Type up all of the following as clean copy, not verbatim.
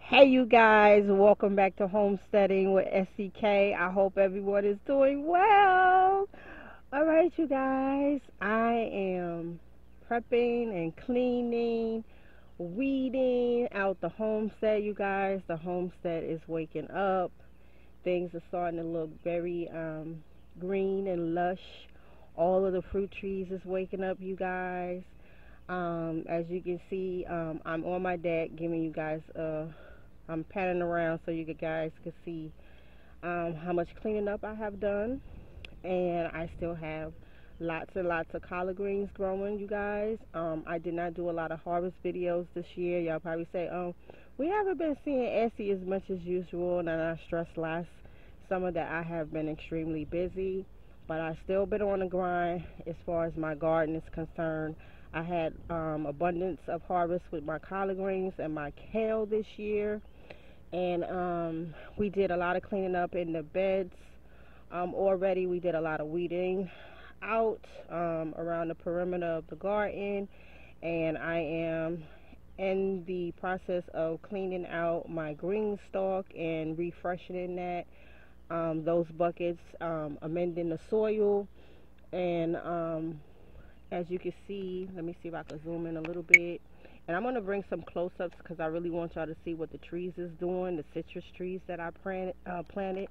Hey you guys, welcome back to Homesteading with SCK. I hope everyone is doing well. Alright you guys, I am prepping and cleaning, weeding out the homestead you guys. The homestead is waking up. Things are starting to look very green and lush. All of the fruit trees is waking up you guys. As you can see, I'm on my deck giving you guys I'm panning around so you guys can see how much cleaning up I have done. And I still have lots and lots of collard greens growing, you guys. I did not do a lot of harvest videos this year. Y'all probably say, oh, we haven't been seeing Essie as much as usual, and I stress less. Summer that I have been extremely busy, but I still been on the grind as far as my garden is concerned. I had abundance of harvest with my collard greens and my kale this year, and we did a lot of cleaning up in the beds already. We did a lot of weeding out around the perimeter of the garden, and I am in the process of cleaning out my green stalk and refreshing that those buckets, amending the soil, and as you can see, let me see if I can zoom in a little bit. And I'm going to bring some close-ups because I really want y'all to see what the trees is doing, the citrus trees that I planted.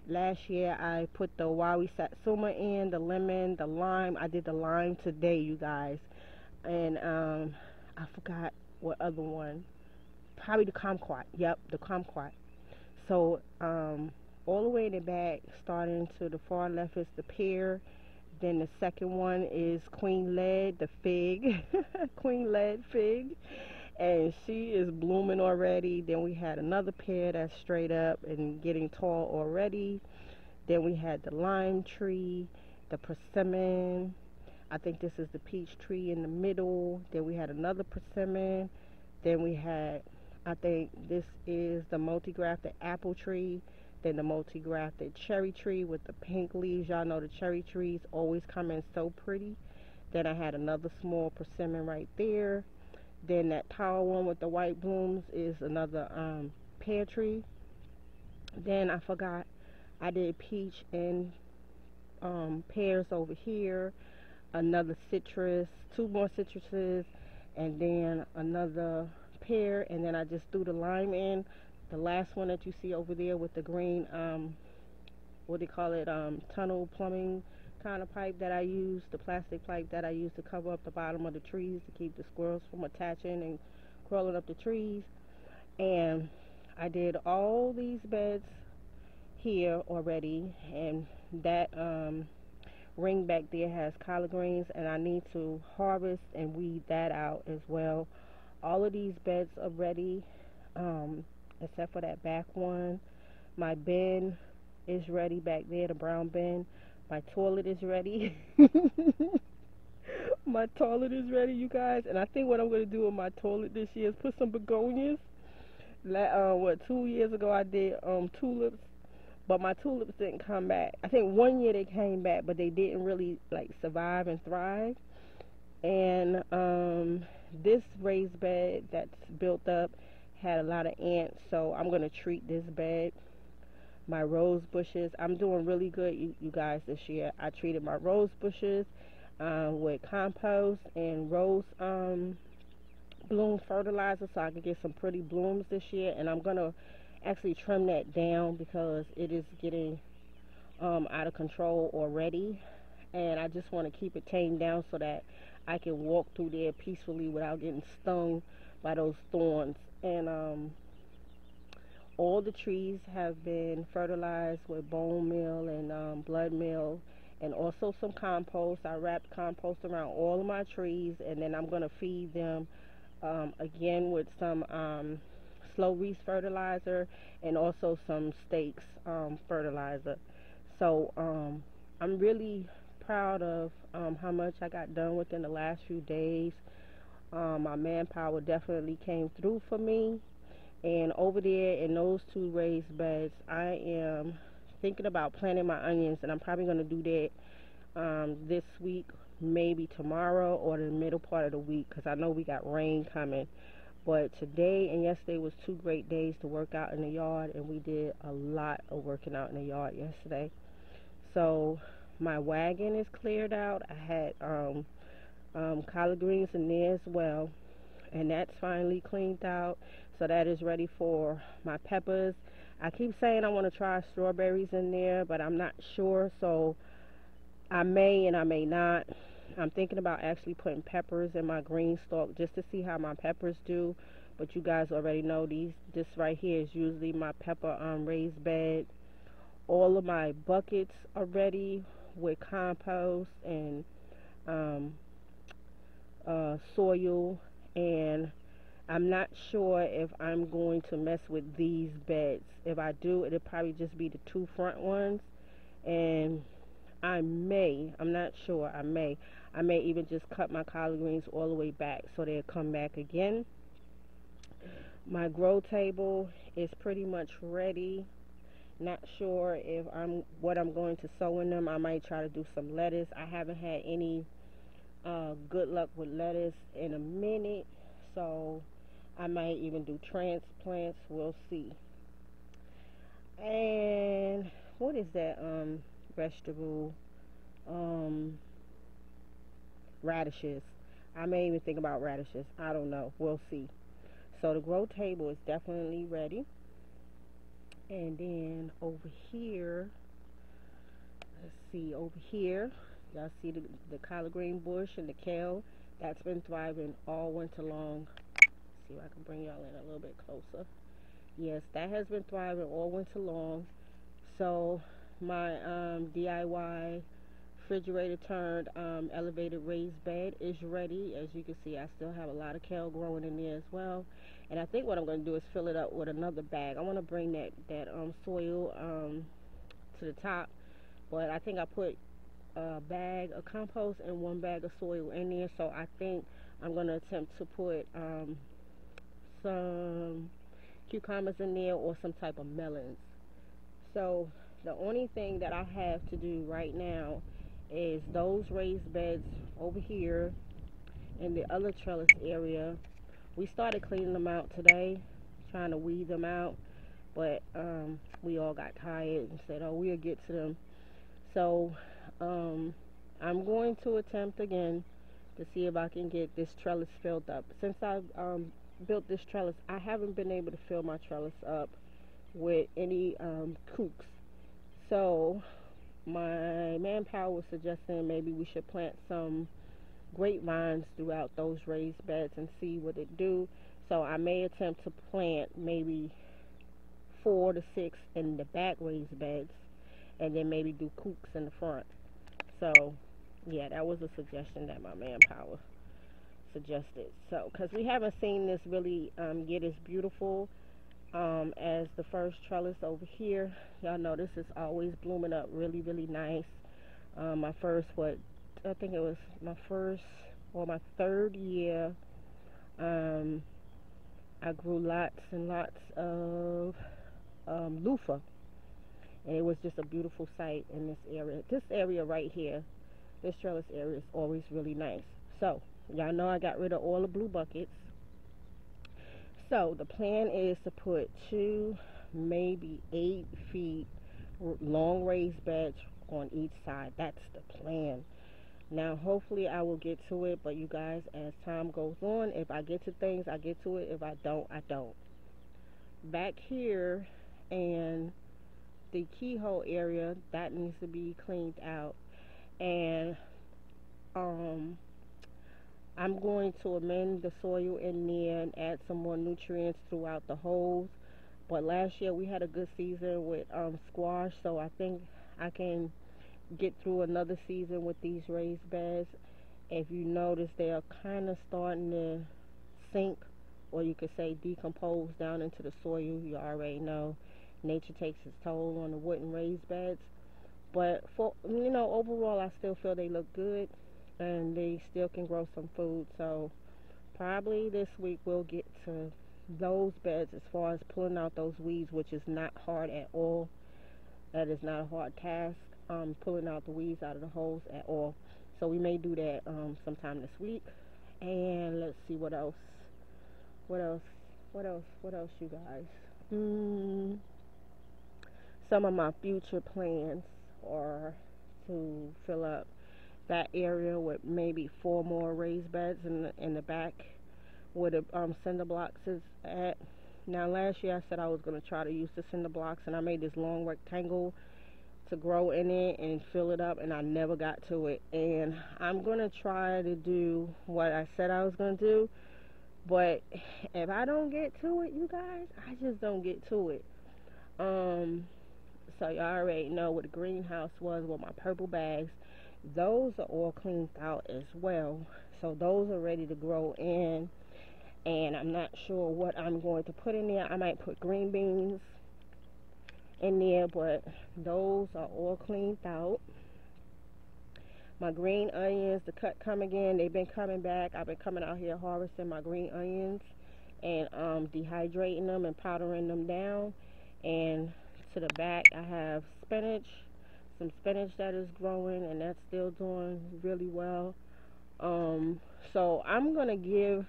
Last year I put the Wawi Satsuma in, the lemon, the lime. I did the lime today, you guys. And I forgot what other one. Probably the kumquat. Yep, the kumquat. So all the way in the back, starting to the far left is the pear. Then the second one is Queen Lead, the fig, Queen Lead fig, and she is blooming already. Then we had another pear that's straight up and getting tall already. Then we had the lime tree, the persimmon. I think this is the peach tree in the middle. Then we had another persimmon. Then we had, I think this is the multi-grafted apple tree. Then the multi-grafted cherry tree with the pink leaves. Y'all know the cherry trees always come in so pretty. Then I had another small persimmon right there. Then that tall one with the white blooms is another pear tree. Then I forgot I did peach and pears over here. Another citrus, two more citruses, and then another pear. And then I just threw the lime in. The last one that you see over there with the green, what do you call it, tunnel plumbing kind of pipe that I use, the plastic pipe that I use to cover up the bottom of the trees to keep the squirrels from attaching and crawling up the trees. And I did all these beds here already, and that ring back there has collard greens, and I need to harvest and weed that out as well. All of these beds are ready. Except for that back one. My bin is ready back there, the brown bin. My toilet is ready. My toilet is ready, you guys. And I think what I'm going to do with my toilet this year is put some begonias. 2 years ago I did tulips, but my tulips didn't come back. I think one year they came back, but they didn't really like survive and thrive. And this raised bed that's built up had a lot of ants, so I'm going to treat this bed. My rose bushes, I'm doing really good, you guys, this year. I treated my rose bushes with compost and rose bloom fertilizer so I can get some pretty blooms this year. And I'm going to actually trim that down because it is getting out of control already. And I just want to keep it tamed down so that I can walk through there peacefully without getting stung by those thorns. And all the trees have been fertilized with bone meal and blood meal, and also some compost. I wrapped compost around all of my trees, and then I'm going to feed them again with some slow release fertilizer and also some stakes fertilizer. So I'm really proud of how much I got done within the last few days. My manpower definitely came through for me. And over there in those two raised beds, I am thinking about planting my onions, and I'm probably going to do that this week, maybe tomorrow or the middle part of the week, because I know we got rain coming. But today and yesterday was two great days to work out in the yard, and we did a lot of working out in the yard yesterday. So my wagon is cleared out. I had collard greens in there as well, and that's finally cleaned out. So that is ready for my peppers. I keep saying I want to try strawberries in there, but I'm not sure, so I may and I may not. I'm thinking about actually putting peppers in my green stalk just to see how my peppers do. But you guys already know this right here is usually my pepper raised bed. All of my buckets are ready with compost and um, soil, and I'm not sure if I'm going to mess with these beds. If I do, it'll probably just be the two front ones, and I'm not sure, I may even just cut my collard greens all the way back so they'll come back again. My grow table is pretty much ready. Not sure if what I'm going to sow in them. I might try to do some lettuce. I haven't had any good luck with lettuce in a minute, so I might even do transplants. We'll see. And what is that vegetable? Um, Radishes. I may even think about radishes. I don't know. We'll see. So the grow table is definitely ready. And then over here, let's see, over here, y'all see the collard green bush and the kale. That's been thriving all winter long. Let's see if I can bring y'all in a little bit closer. Yes, that has been thriving all winter long. So my DIY refrigerator turned elevated raised bed is ready. As you can see, I still have a lot of kale growing in there as well. And I think what I'm going to do is fill it up with another bag. I want to bring that soil to the top, but I think I put a bag of compost and one bag of soil in there. So I think I'm going to attempt to put some cucumbers in there or some type of melons. So the only thing that I have to do right now is those raised beds over here in the other trellis area. We started cleaning them out today, trying to weed them out, but we all got tired and said, oh, we'll get to them. So I'm going to attempt again to see if I can get this trellis filled up. Since I built this trellis, I haven't been able to fill my trellis up with any kooks. So my manpower was suggesting maybe we should plant some grapevines throughout those raised beds and see what it do. So I may attempt to plant maybe 4 to 6 in the back raised beds, and then maybe do kooks in the front. So yeah, that was a suggestion that my manpower suggested. So because we haven't seen this really get as beautiful as the first trellis over here. Y'all know this is always blooming up really, really nice. My first, I think it was my first or my third year, I grew lots and lots of loofah, and it was just a beautiful sight in this area. This area right here, this trellis area is always really nice. So y'all know I got rid of all the blue buckets. So the plan is to put 2, maybe 8 feet long raised beds on each side. That's the plan. Now hopefully I will get to it, but you guys, as time goes on, if I get to things, I get to it. If I don't, I don't. Back here and the keyhole area, that needs to be cleaned out. And I'm going to amend the soil in there and add some more nutrients throughout the holes. But last year we had a good season with squash, so I think I can get through another season with these raised beds. If you notice, they are kind of starting to sink, or you could say decompose down into the soil. You already know nature takes its toll on the wooden raised beds. But for overall, I still feel they look good, and they still can grow some food. So probably this week we'll get to those beds as far as pulling out those weeds, which is not hard at all. That is not a hard task, pulling out the weeds out of the holes at all. So we may do that sometime this week. And let's see what else. What else? What else, you guys? Some of my future plans are to fill up that area with maybe 4 more raised beds in the back where the cinder blocks is at. Now last year I said I was gonna try to use the cinder blocks, and I made this long rectangle to grow in it and fill it up, and I never got to it. And I'm gonna try to do what I said I was gonna do, but if I don't get to it, you guys, I just don't get to it. Um, so y'all already know what the greenhouse was with my purple bags. Those are all cleaned out as well. So those are ready to grow in. And I'm not sure what I'm going to put in there. I might put green beans in there, but those are all cleaned out. My green onions, the cut come again. They've been coming back. I've been coming out here harvesting my green onions and dehydrating them and powdering them down. And to the back, I have spinach, some spinach that is growing, and that's still doing really well. So I'm gonna give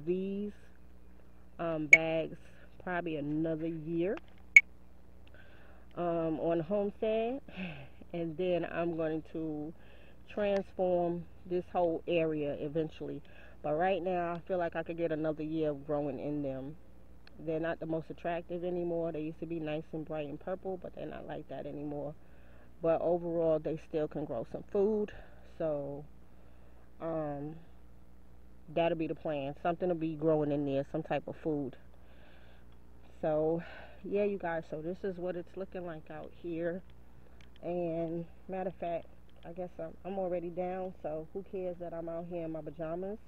these bags probably another year on Homestead, and then I'm going to transform this whole area eventually. But right now, I feel like I could get another year of growing in them. They're not the most attractive anymore. They used to be nice and bright and purple, but they're not like that anymore. But overall, they still can grow some food. So that'll be the plan. Something to be growing in there, some type of food. So yeah, you guys, so this is what it's looking like out here. And matter of fact, I guess I'm already down, so who cares that I'm out here in my pajamas.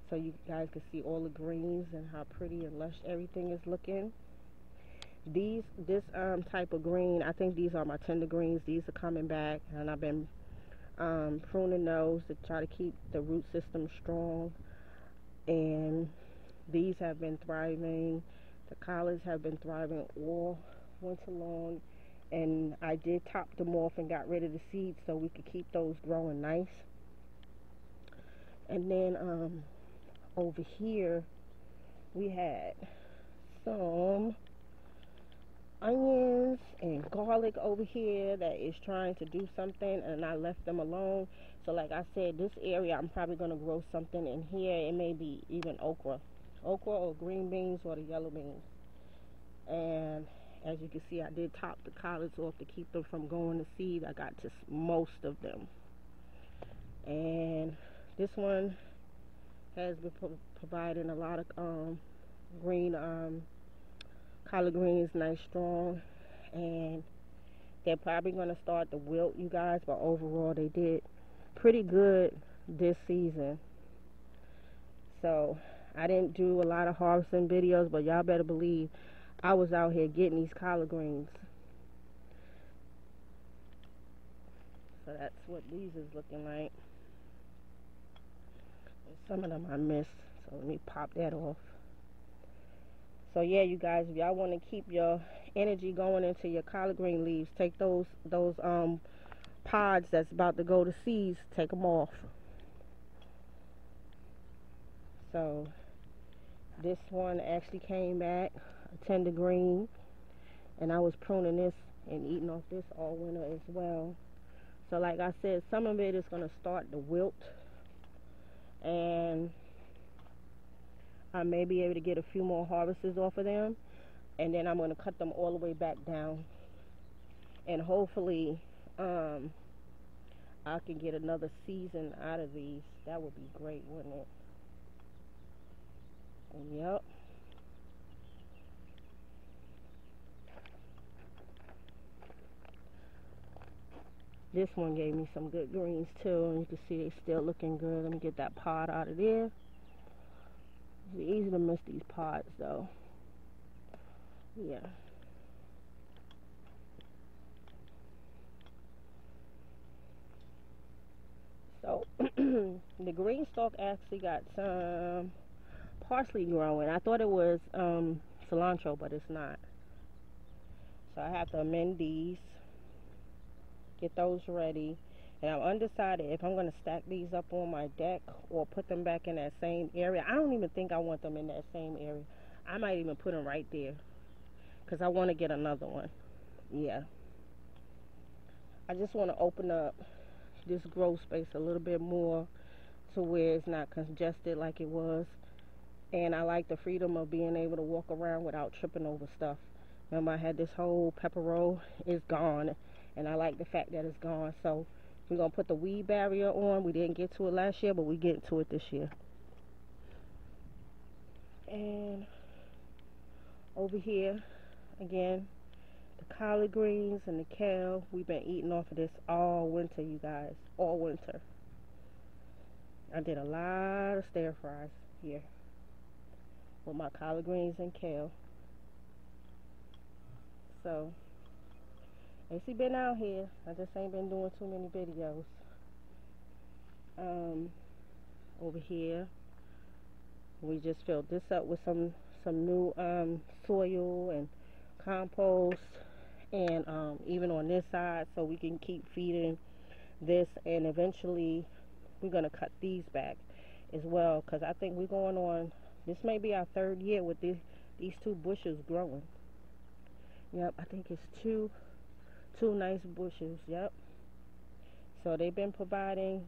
So you guys can see all the greens and how pretty and lush everything is looking. This type of green, I think these are my tender greens. These are coming back, and I've been pruning those to try to keep the root system strong. And these have been thriving. The collards have been thriving all winter long. And I did top them off and got rid of the seeds so we could keep those growing nice. And then over here we had some onions and garlic over here that is trying to do something, and I left them alone. So like I said, this area I'm probably going to grow something in here. It may be even okra or green beans or the yellow beans. And as you can see, I did top the collards off to keep them from going to seed. I got just most of them. And this one has been providing a lot of green collard greens, nice strong. And they're probably going to start to wilt, you guys, but overall they did pretty good this season. So I didn't do a lot of harvesting videos, but y'all better believe I was out here getting these collard greens. So that's what these is looking like. And some of them I missed, so let me pop that off. So yeah, you guys, if y'all want to keep your energy going into your collard green leaves, take those pods that's about to go to seeds, take them off. So this one actually came back a tender green, and I was pruning this and eating off this all winter as well. So like I said, some of it is going to start to wilt, and I may be able to get a few more harvests off of them, and then I'm going to cut them all the way back down, and hopefully I can get another season out of these. That would be great, wouldn't it? And yep. This one gave me some good greens too, and you can see they're still looking good. Let me get that pod out of there. It's easy to miss these pods though. Yeah. So the green stalk actually got some parsley growing. I thought it was cilantro, but it's not. So I have to amend these, get those ready, And I'm undecided if I'm going to stack these up on my deck or put them back in that same area. I don't even think I want them in that same area. I might even put them right there because I want to get another one. Yeah. I just want to open up this grow space a little bit more to where it's not congested like it was. And I like the freedom of being able to walk around without tripping over stuff. Remember, I had this whole pepper roll. It's gone. And I like the fact that it's gone. So we're going to put the weed barrier on. We didn't get to it last year, but we get to it this year. And over here, again, the collard greens and the kale. We've been eating off of this all winter, you guys. All winter. I did a lot of stir fries here with my collard greens and kale. So, AC been out here. I just ain't been doing too many videos. Over here, we just filled this up with some new soil and compost, and even on this side, so we can keep feeding this. And eventually, we're gonna cut these back as well, because I think we're going on. This may be our 3rd year with these 2 bushes growing. Yep, I think it's two nice bushes. Yep. So they've been providing